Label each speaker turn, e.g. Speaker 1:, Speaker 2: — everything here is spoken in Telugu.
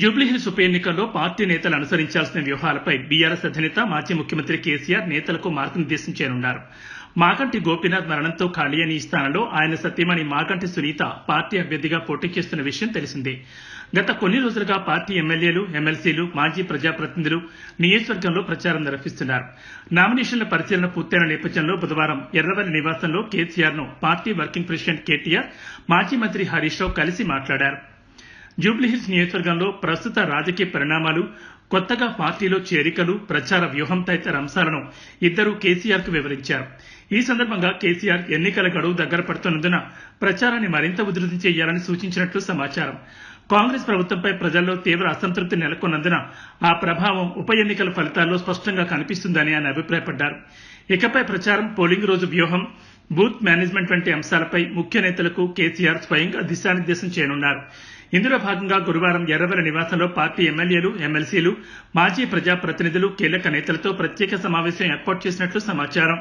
Speaker 1: జూబ్లీహిల్స్ ఉప ఎన్నికల్లో పార్టీ నేతలు అనుసరించాల్సిన వ్యూహాలపై బీఆర్ఎస్ అధినేత మాజీ ముఖ్యమంత్రి కేసీఆర్ నేతలకు మార్గనిర్దేశం చేయనున్నారు. మాగంటి గోపీనాథ్ మరణంతో ఖాళీ అయిన ఈ స్థానంలో ఆయన సతీమణి మాగంటి సునీత పార్టీ అభ్యర్థిగా పోటీ చేస్తున్న విషయం తెలిసిందే. గత కొన్ని రోజులుగా పార్టీ ఎమ్మెల్యేలు, ఎమ్మెల్సీలు, మాజీ ప్రజాప్రతినిధులు నియోజకవర్గంలో ప్రచారం నిర్వహిస్తున్నారు. నామినేషన్ల పరిశీలన పూర్తయిన నేపథ్యంలో బుధవారం ఎర్రవల్లి నివాసంలో కేసీఆర్ ను పార్టీ వర్కింగ్ ప్రెసిడెంట్ కేటీఆర్, మాజీ మంత్రి హరీష్ రావు కలిసి మాట్లాడారు. జూబ్లీహిల్స్ నియోజకవర్గంలో ప్రస్తుత రాజకీయ పరిణామాలు, కొత్తగా పార్టీలో చేరికలు, ప్రచార వ్యూహం తదితర అంశాలను ఇద్దరూ కేసీఆర్ కు వివరించారు. ఈ సందర్భంగా కేసీఆర్ ఎన్నికల గడువు దగ్గర పడుతున్నందున ప్రచారాన్ని మరింత ఉధృతం చేయాలని సూచించినట్లు సమాచారం. కాంగ్రెస్ ప్రభుత్వంపై ప్రజల్లో తీవ్ర అసంతృప్తి నెలకొన్నందున ఆ ప్రభావం ఉప ఎన్నికల ఫలితాల్లో స్పష్టంగా కనిపిస్తుందని ఆయన అభిప్రాయపడ్డారు. ఇకపై ప్రచారం, పోలింగ్ రోజు వ్యూహం, బూత్ మేనేజ్మెంట్ వంటి అంశాలపై ముఖ్య నేతలకు కేసీఆర్ స్వయంగా దిశానిర్దేశం చేయనున్నారు. ఇందులో భాగంగా గురువారం ఎర్రవల్లి నివాసంలో పార్టీ ఎమ్మెల్యేలు, ఎమ్మెల్సీలు, మాజీ ప్రజాప్రతినిధులు, కీలక నేతలతో ప్రత్యేక సమావేశం ఏర్పాటు చేసినట్లు సమాచారం.